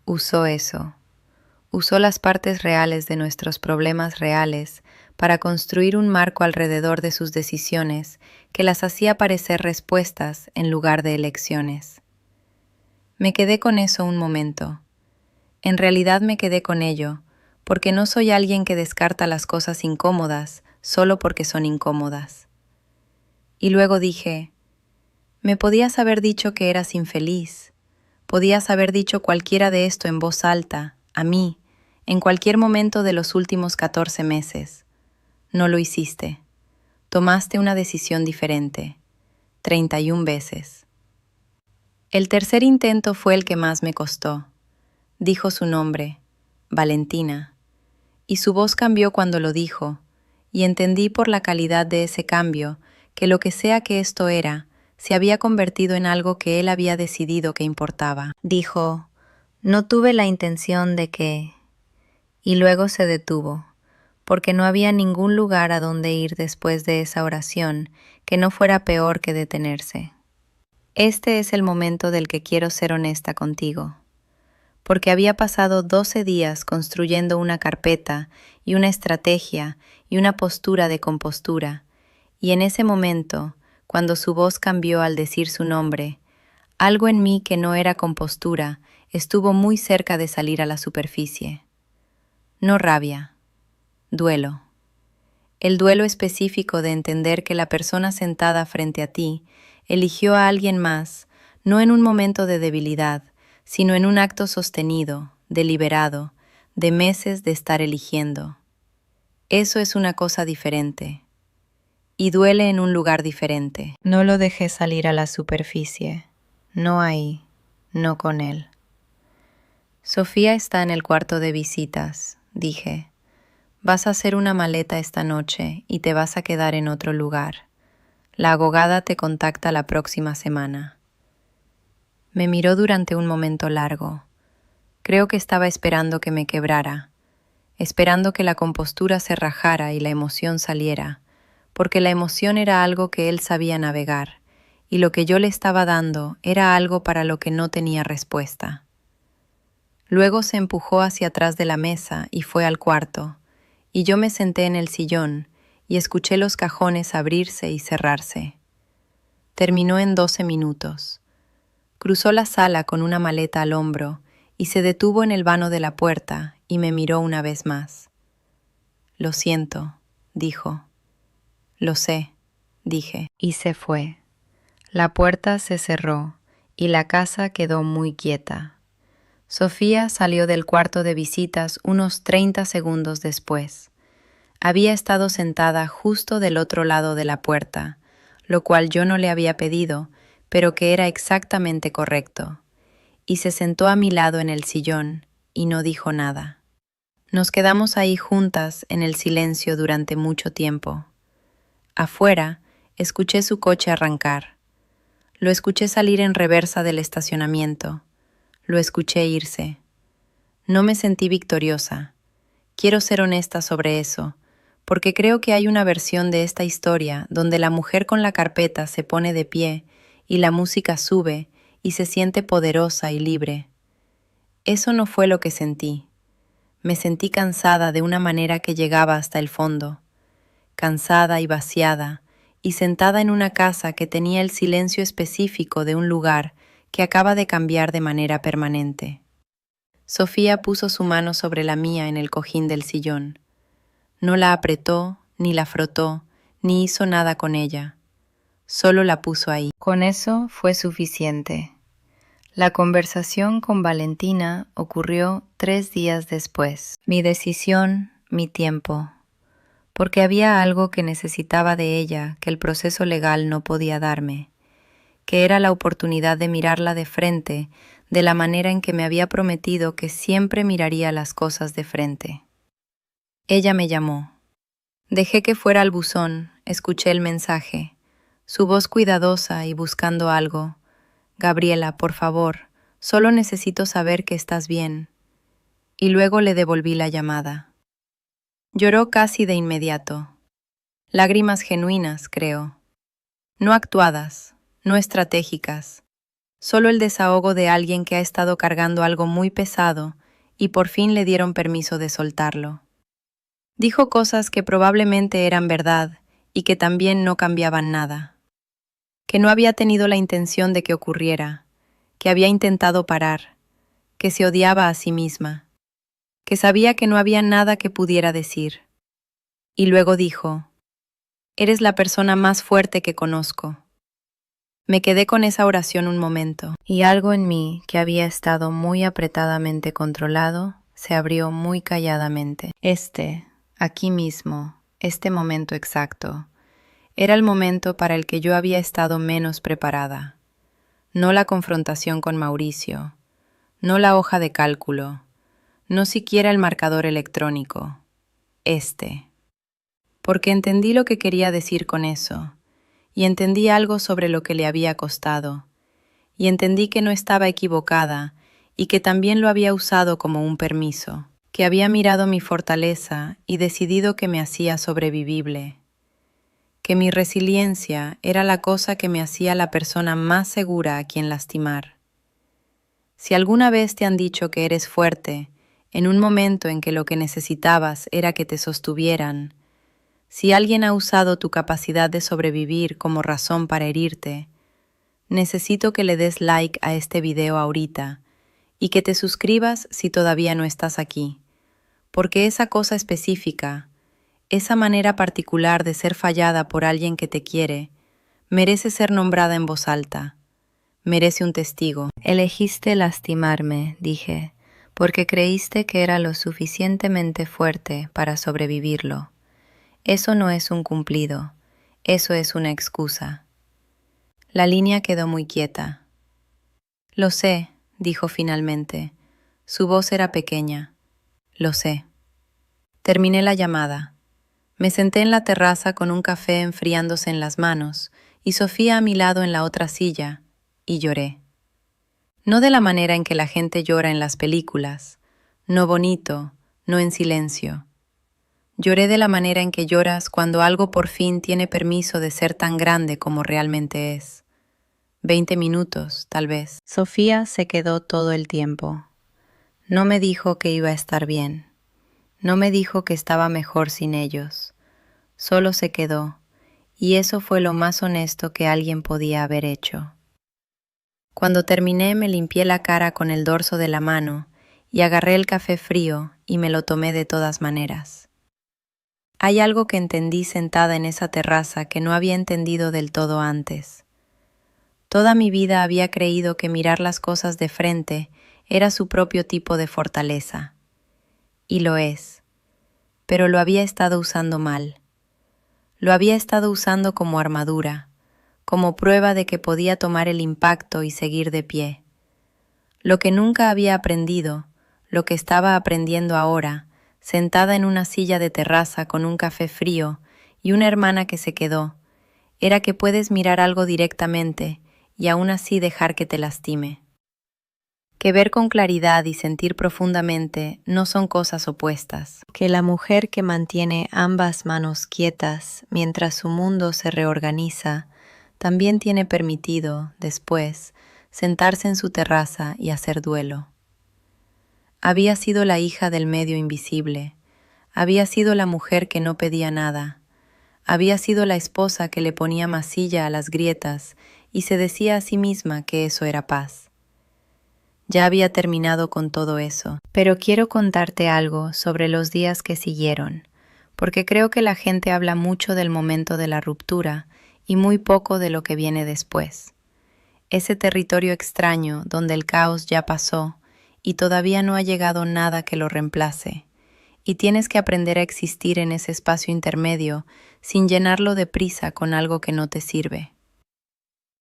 Usó eso. Usó las partes reales de nuestros problemas reales para construir un marco alrededor de sus decisiones que las hacía parecer respuestas en lugar de elecciones. Me quedé con eso un momento. En realidad me quedé con ello, porque no soy alguien que descarta las cosas incómodas solo porque son incómodas. Y luego dije, me podías haber dicho que eras infeliz, podías haber dicho cualquiera de esto en voz alta, a mí, en cualquier momento de los últimos 14 meses. No lo hiciste. Tomaste una decisión diferente. 31 veces. El tercer intento fue el que más me costó. Dijo su nombre, Valentina, y su voz cambió cuando lo dijo, y entendí por la calidad de ese cambio que lo que sea que esto era, se había convertido en algo que él había decidido que importaba. Dijo, no tuve la intención de que... Y luego se detuvo, porque no había ningún lugar a donde ir después de esa oración que no fuera peor que detenerse. Este es el momento del que quiero ser honesta contigo, porque había pasado 12 días construyendo una carpeta y una estrategia y una postura de compostura, y en ese momento, cuando su voz cambió al decir su nombre, algo en mí que no era compostura estuvo muy cerca de salir a la superficie. No rabia, duelo. El duelo específico de entender que la persona sentada frente a ti eligió a alguien más, no en un momento de debilidad, sino en un acto sostenido, deliberado, de meses de estar eligiendo. Eso es una cosa diferente. Y duele en un lugar diferente. No lo dejé salir a la superficie. No ahí, no con él. Sofía está en el cuarto de visitas, dije. Vas a hacer una maleta esta noche y te vas a quedar en otro lugar. La abogada te contacta la próxima semana. Me miró durante un momento largo. Creo que estaba esperando que me quebrara, esperando que la compostura se rajara y la emoción saliera, porque la emoción era algo que él sabía navegar, y lo que yo le estaba dando era algo para lo que no tenía respuesta. Luego se empujó hacia atrás de la mesa y fue al cuarto, y yo me senté en el sillón y escuché los cajones abrirse y cerrarse. Terminó en 12 minutos. Cruzó la sala con una maleta al hombro y se detuvo en el vano de la puerta y me miró una vez más. «Lo siento», dijo. «Lo sé», dije, y se fue. La puerta se cerró y la casa quedó muy quieta. Sofía salió del cuarto de visitas unos 30 segundos después. Había estado sentada justo del otro lado de la puerta, lo cual yo no le había pedido, pero que era exactamente correcto, y se sentó a mi lado en el sillón y no dijo nada. Nos quedamos ahí juntas en el silencio durante mucho tiempo. Afuera, escuché su coche arrancar. Lo escuché salir en reversa del estacionamiento. Lo escuché irse. No me sentí victoriosa. Quiero ser honesta sobre eso, porque creo que hay una versión de esta historia donde la mujer con la carpeta se pone de pie y la música sube y se siente poderosa y libre. Eso no fue lo que sentí. Me sentí cansada de una manera que llegaba hasta el fondo, cansada y vaciada, y sentada en una casa que tenía el silencio específico de un lugar que acaba de cambiar de manera permanente. Sofía puso su mano sobre la mía en el cojín del sillón. No la apretó, ni la frotó, ni hizo nada con ella. Solo la puso ahí. Con eso fue suficiente. La conversación con Valentina ocurrió 3 días después. Mi decisión, mi tiempo. Porque había algo que necesitaba de ella que el proceso legal no podía darme, que era la oportunidad de mirarla de frente de la manera en que me había prometido que siempre miraría las cosas de frente. Ella me llamó. Dejé que fuera al buzón, escuché el mensaje, su voz cuidadosa y buscando algo. «Gabriela, por favor, solo necesito saber que estás bien». Y luego le devolví la llamada. Lloró casi de inmediato. Lágrimas genuinas, creo. No actuadas, no estratégicas. Solo el desahogo de alguien que ha estado cargando algo muy pesado y por fin le dieron permiso de soltarlo. Dijo cosas que probablemente eran verdad y que también no cambiaban nada. Que no había tenido la intención de que ocurriera, que había intentado parar, que se odiaba a sí misma, que sabía que no había nada que pudiera decir. Y luego dijo, «Eres la persona más fuerte que conozco». Me quedé con esa oración un momento, y algo en mí, que había estado muy apretadamente controlado, se abrió muy calladamente. Aquí mismo, este momento exacto, era el momento para el que yo había estado menos preparada. No la confrontación con Mauricio, no la hoja de cálculo, no siquiera el marcador electrónico. Porque entendí lo que quería decir con eso, y entendí algo sobre lo que le había costado, y entendí que no estaba equivocada y que también lo había usado como un permiso, que había mirado mi fortaleza y decidido que me hacía sobrevivible, que mi resiliencia era la cosa que me hacía la persona más segura a quien lastimar. Si alguna vez te han dicho que eres fuerte, en un momento en que lo que necesitabas era que te sostuvieran, si alguien ha usado tu capacidad de sobrevivir como razón para herirte, necesito que le des like a este video ahorita y que te suscribas si todavía no estás aquí, porque esa cosa específica, esa manera particular de ser fallada por alguien que te quiere, merece ser nombrada en voz alta, merece un testigo. Elegiste lastimarme, dije, porque creíste que era lo suficientemente fuerte para sobrevivirlo. Eso no es un cumplido, eso es una excusa. La línea quedó muy quieta. Lo sé, dijo finalmente. Su voz era pequeña. Lo sé. Terminé la llamada. Me senté en la terraza con un café enfriándose en las manos y Sofía a mi lado en la otra silla, y lloré. No de la manera en que la gente llora en las películas, no bonito, no en silencio. Lloré de la manera en que lloras cuando algo por fin tiene permiso de ser tan grande como realmente es. 20 minutos, tal vez. Sofía se quedó todo el tiempo. No me dijo que iba a estar bien. No me dijo que estaba mejor sin ellos. Solo se quedó, y eso fue lo más honesto que alguien podía haber hecho. Cuando terminé me limpié la cara con el dorso de la mano y agarré el café frío y me lo tomé de todas maneras. Hay algo que entendí sentada en esa terraza que no había entendido del todo antes. Toda mi vida había creído que mirar las cosas de frente era su propio tipo de fortaleza. Y lo es. Pero lo había estado usando mal. Lo había estado usando como armadura, como prueba de que podía tomar el impacto y seguir de pie. Lo que nunca había aprendido, lo que estaba aprendiendo ahora, sentada en una silla de terraza con un café frío y una hermana que se quedó, era que puedes mirar algo directamente y aún así dejar que te lastime. Que ver con claridad y sentir profundamente no son cosas opuestas. Que la mujer que mantiene ambas manos quietas mientras su mundo se reorganiza, también tiene permitido, después, sentarse en su terraza y hacer duelo. Había sido la hija del medio invisible, había sido la mujer que no pedía nada, había sido la esposa que le ponía masilla a las grietas y se decía a sí misma que eso era paz. Ya había terminado con todo eso, pero quiero contarte algo sobre los días que siguieron, porque creo que la gente habla mucho del momento de la ruptura y muy poco de lo que viene después. Ese territorio extraño donde el caos ya pasó y todavía no ha llegado nada que lo reemplace, y tienes que aprender a existir en ese espacio intermedio sin llenarlo de prisa con algo que no te sirve.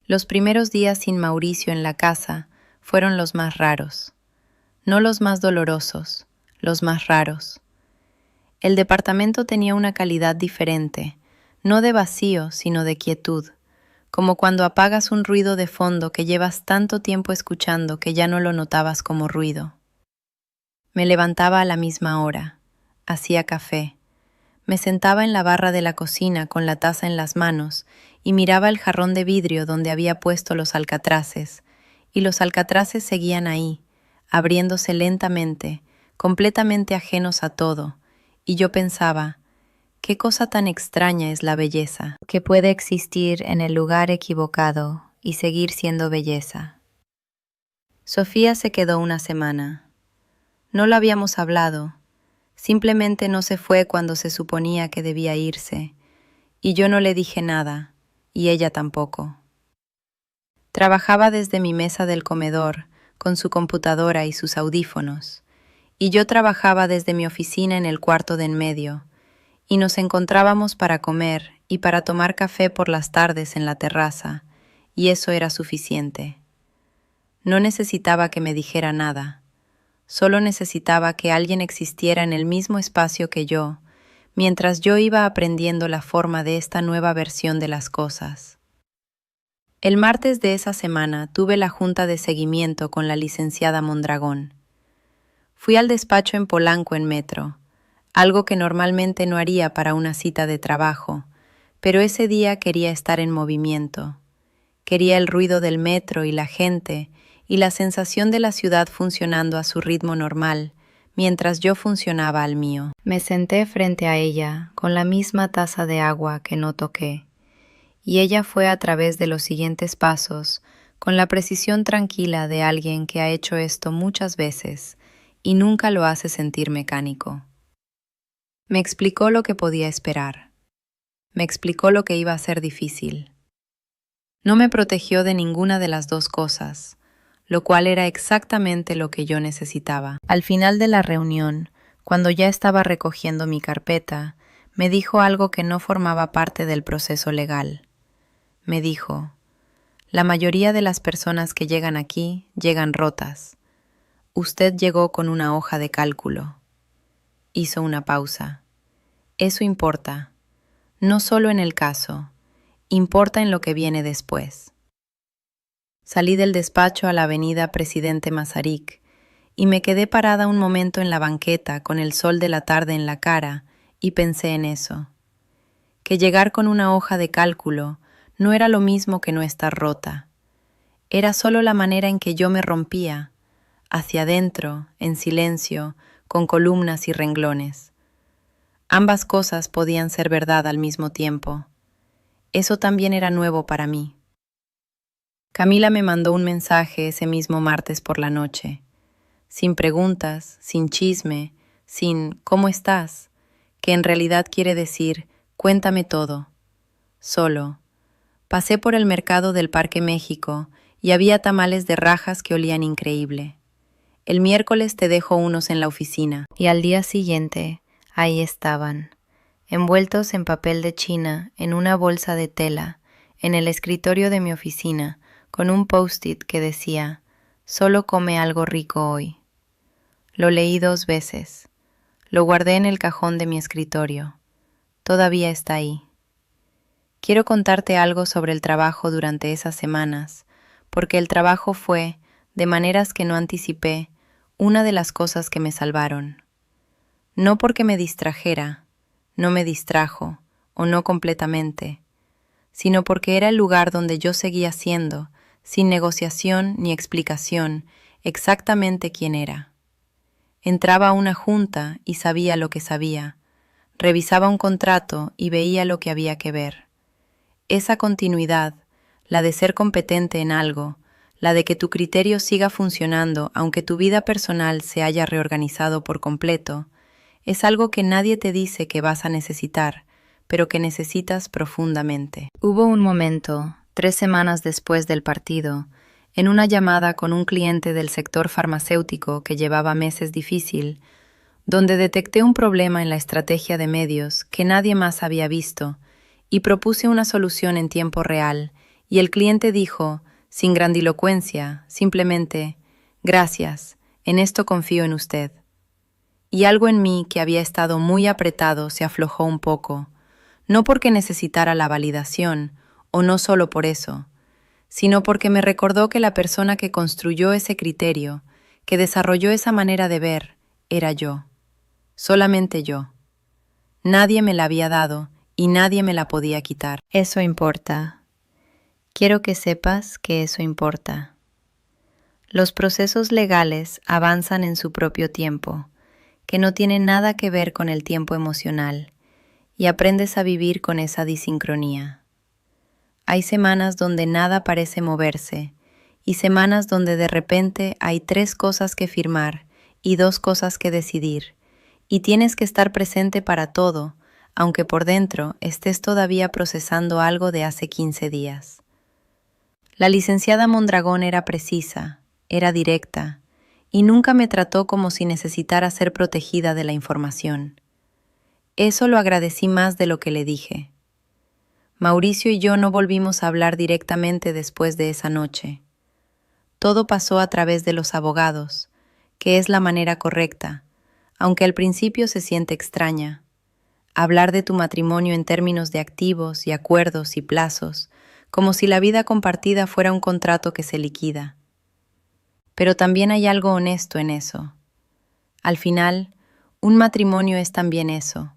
Los primeros días sin Mauricio en la casa fueron los más raros, no los más dolorosos, los más raros. El departamento tenía una calidad diferente, no de vacío, sino de quietud, como cuando apagas un ruido de fondo que llevas tanto tiempo escuchando que ya no lo notabas como ruido. Me levantaba a la misma hora, hacía café, me sentaba en la barra de la cocina con la taza en las manos y miraba el jarrón de vidrio donde había puesto los alcatraces, y los alcatraces seguían ahí, abriéndose lentamente, completamente ajenos a todo, y yo pensaba, qué cosa tan extraña es la belleza, que puede existir en el lugar equivocado y seguir siendo belleza. Sofía se quedó una semana. No lo habíamos hablado, simplemente no se fue cuando se suponía que debía irse, y yo no le dije nada, y ella tampoco. Trabajaba desde mi mesa del comedor, con su computadora y sus audífonos, y yo trabajaba desde mi oficina en el cuarto de en medio, y nos encontrábamos para comer y para tomar café por las tardes en la terraza, y eso era suficiente. No necesitaba que me dijera nada, solo necesitaba que alguien existiera en el mismo espacio que yo, mientras yo iba aprendiendo la forma de esta nueva versión de las cosas. El martes de esa semana tuve la junta de seguimiento con la licenciada Mondragón. Fui al despacho en Polanco en metro, algo que normalmente no haría para una cita de trabajo, pero ese día quería estar en movimiento. Quería el ruido del metro y la gente, y la sensación de la ciudad funcionando a su ritmo normal, mientras yo funcionaba al mío. Me senté frente a ella, con la misma taza de agua que no toqué, y ella fue a través de los siguientes pasos, con la precisión tranquila de alguien que ha hecho esto muchas veces, y nunca lo hace sentir mecánico. Me explicó lo que podía esperar. Me explicó lo que iba a ser difícil. No me protegió de ninguna de las dos cosas, lo cual era exactamente lo que yo necesitaba. Al final de la reunión, cuando ya estaba recogiendo mi carpeta, me dijo algo que no formaba parte del proceso legal. Me dijo, la mayoría de las personas que llegan aquí llegan rotas. Usted llegó con una hoja de cálculo. Hizo una pausa. Eso importa, no solo en el caso, importa en lo que viene después. Salí del despacho a la avenida Presidente Masaryk y me quedé parada un momento en la banqueta con el sol de la tarde en la cara y pensé en eso, que llegar con una hoja de cálculo no era lo mismo que no estar rota. Era solo la manera en que yo me rompía, hacia adentro, en silencio, con columnas y renglones. Ambas cosas podían ser verdad al mismo tiempo. Eso también era nuevo para mí. Camila me mandó un mensaje ese mismo martes por la noche, sin preguntas, sin chisme, sin ¿cómo estás?, que en realidad quiere decir cuéntame todo. Solo, pasé por el mercado del Parque México y había tamales de rajas que olían increíble. El miércoles te dejo unos en la oficina. Y al día siguiente, ahí estaban, envueltos en papel de China, en una bolsa de tela, en el escritorio de mi oficina, con un post-it que decía, solo come algo rico hoy. Lo leí 2 veces. Lo guardé en el cajón de mi escritorio. Todavía está ahí. Quiero contarte algo sobre el trabajo durante esas semanas, porque el trabajo fue, de maneras que no anticipé, una de las cosas que me salvaron. No porque me distrajera, no me distrajo, o no completamente, sino porque era el lugar donde yo seguía siendo, sin negociación ni explicación, exactamente quién era. Entraba a una junta y sabía lo que sabía, revisaba un contrato y veía lo que había que ver. Esa continuidad, la de ser competente en algo, la de que tu criterio siga funcionando aunque tu vida personal se haya reorganizado por completo, es algo que nadie te dice que vas a necesitar, pero que necesitas profundamente. Hubo un momento, 3 semanas después del partido, en una llamada con un cliente del sector farmacéutico que llevaba meses difícil, donde detecté un problema en la estrategia de medios que nadie más había visto y propuse una solución en tiempo real, y el cliente dijo, sin grandilocuencia, simplemente, gracias, en esto confío en usted. Y algo en mí que había estado muy apretado se aflojó un poco, no porque necesitara la validación, o no solo por eso, sino porque me recordó que la persona que construyó ese criterio, que desarrolló esa manera de ver, era yo. Solamente yo. Nadie me la había dado y nadie me la podía quitar. Eso importa. Quiero que sepas que eso importa. Los procesos legales avanzan en su propio tiempo, que no tiene nada que ver con el tiempo emocional, y aprendes a vivir con esa disincronía. Hay semanas donde nada parece moverse, y semanas donde de repente hay 3 cosas que firmar y 2 cosas que decidir, y tienes que estar presente para todo, aunque por dentro estés todavía procesando algo de hace 15 días. La licenciada Mondragón era precisa, era directa, y nunca me trató como si necesitara ser protegida de la información. Eso lo agradecí más de lo que le dije. Mauricio y yo no volvimos a hablar directamente después de esa noche. Todo pasó a través de los abogados, que es la manera correcta, aunque al principio se siente extraña. Hablar de tu matrimonio en términos de activos y acuerdos y plazos, como si la vida compartida fuera un contrato que se liquida. Pero también hay algo honesto en eso. Al final, un matrimonio es también eso,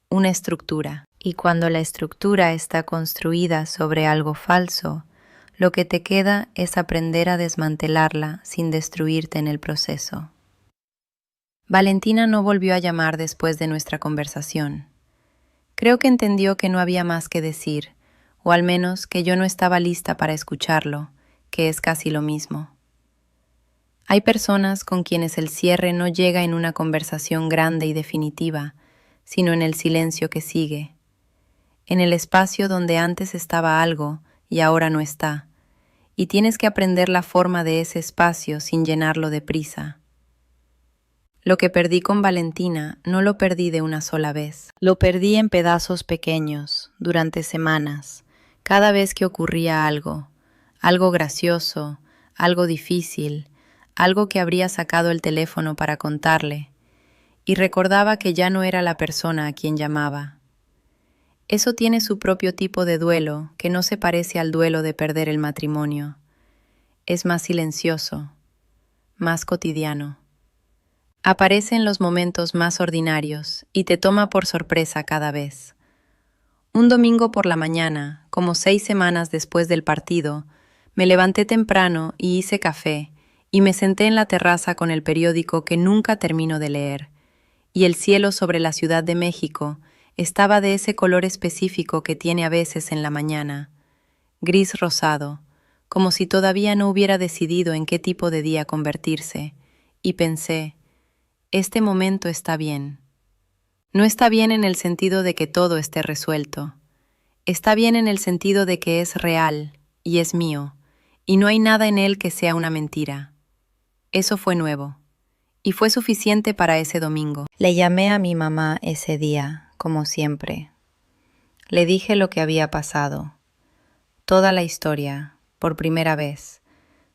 una estructura. Y cuando la estructura está construida sobre algo falso, lo que te queda es aprender a desmantelarla sin destruirte en el proceso. Valentina no volvió a llamar después de nuestra conversación. Creo que entendió que no había más que decir, o al menos que yo no estaba lista para escucharlo, que es casi lo mismo. Hay personas con quienes el cierre no llega en una conversación grande y definitiva, sino en el silencio que sigue, en el espacio donde antes estaba algo y ahora no está, y tienes que aprender la forma de ese espacio sin llenarlo de prisa. Lo que perdí con Valentina no lo perdí de una sola vez. Lo perdí en pedazos pequeños, durante semanas, cada vez que ocurría algo gracioso, algo difícil, algo que habría sacado el teléfono para contarle. y recordaba que ya no era la persona a quien llamaba. Eso tiene su propio tipo de duelo que no se parece al duelo de perder el matrimonio. Es más silencioso, más cotidiano. Aparece en los momentos más ordinarios y te toma por sorpresa cada vez. Un domingo por la mañana, como 6 semanas después del partido, me levanté temprano y hice café y me senté en la terraza con el periódico que nunca termino de leer, y el cielo sobre la Ciudad de México estaba de ese color específico que tiene a veces en la mañana, gris rosado, como si todavía no hubiera decidido en qué tipo de día convertirse, y pensé, este momento está bien. No está bien en el sentido de que todo esté resuelto. Está bien en el sentido de que es real y es mío, y no hay nada en él que sea una mentira. Eso fue nuevo, y fue suficiente para ese domingo. Le llamé a mi mamá ese día, como siempre. Le dije lo que había pasado, toda la historia, por primera vez,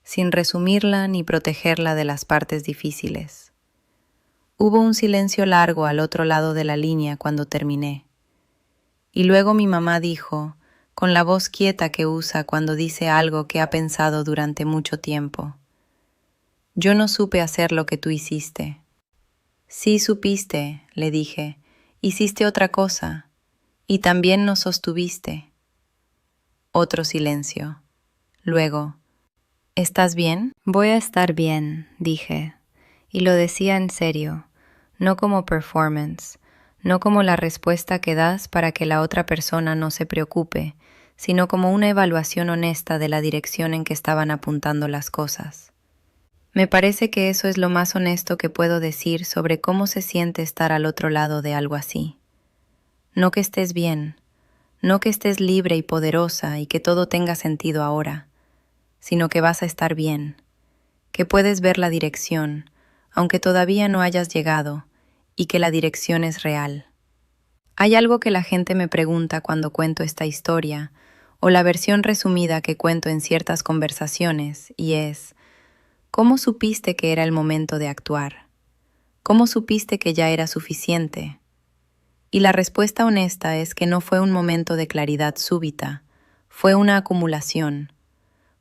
sin resumirla ni protegerla de las partes difíciles. Hubo un silencio largo al otro lado de la línea cuando terminé. Y luego mi mamá dijo, con la voz quieta que usa cuando dice algo que ha pensado durante mucho tiempo: yo no supe hacer lo que tú hiciste. Sí supiste, le dije, hiciste otra cosa, y también nos sostuviste. Otro silencio. Luego, ¿estás bien? Voy a estar bien, dije, y lo decía en serio, no como performance, no como la respuesta que das para que la otra persona no se preocupe, sino como una evaluación honesta de la dirección en que estaban apuntando las cosas. Me parece que eso es lo más honesto que puedo decir sobre cómo se siente estar al otro lado de algo así. No que estés bien, no que estés libre y poderosa y que todo tenga sentido ahora, sino que vas a estar bien, que puedes ver la dirección, aunque todavía no hayas llegado, y que la dirección es real. Hay algo que la gente me pregunta cuando cuento esta historia, o la versión resumida que cuento en ciertas conversaciones, y es: ¿cómo supiste que era el momento de actuar? ¿Cómo supiste que ya era suficiente? Y la respuesta honesta es que no fue un momento de claridad súbita, fue una acumulación.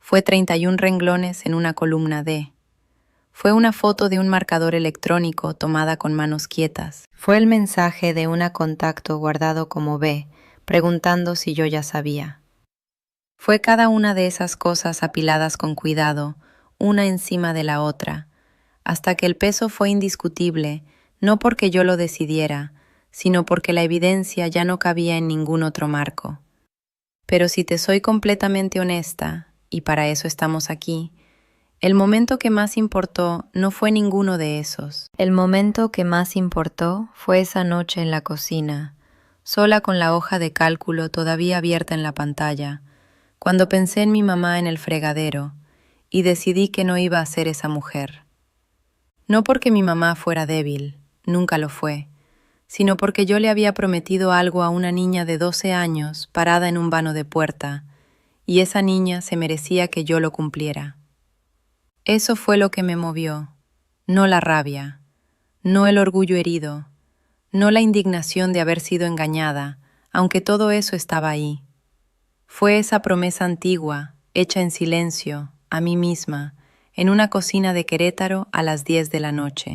Fue 31 renglones en una columna D. Fue una foto de un marcador electrónico tomada con manos quietas. Fue el mensaje de una contacto guardado como B, preguntando si yo ya sabía. Fue cada una de esas cosas apiladas con cuidado, una encima de la otra, hasta que el peso fue indiscutible, no porque yo lo decidiera, sino porque la evidencia ya no cabía en ningún otro marco. Pero si te soy completamente honesta, y para eso estamos aquí, el momento que más importó no fue ninguno de esos. El momento que más importó fue esa noche en la cocina, sola con la hoja de cálculo todavía abierta en la pantalla, cuando pensé en mi mamá en el fregadero y decidí que no iba a ser esa mujer. No porque mi mamá fuera débil, nunca lo fue, sino porque yo le había prometido algo a una niña de 12 años parada en un vano de puerta, y esa niña se merecía que yo lo cumpliera. Eso fue lo que me movió, no la rabia, no el orgullo herido, no la indignación de haber sido engañada, aunque todo eso estaba ahí. Fue esa promesa antigua, hecha en silencio, a mí misma, en una cocina de Querétaro a las 10 de la noche.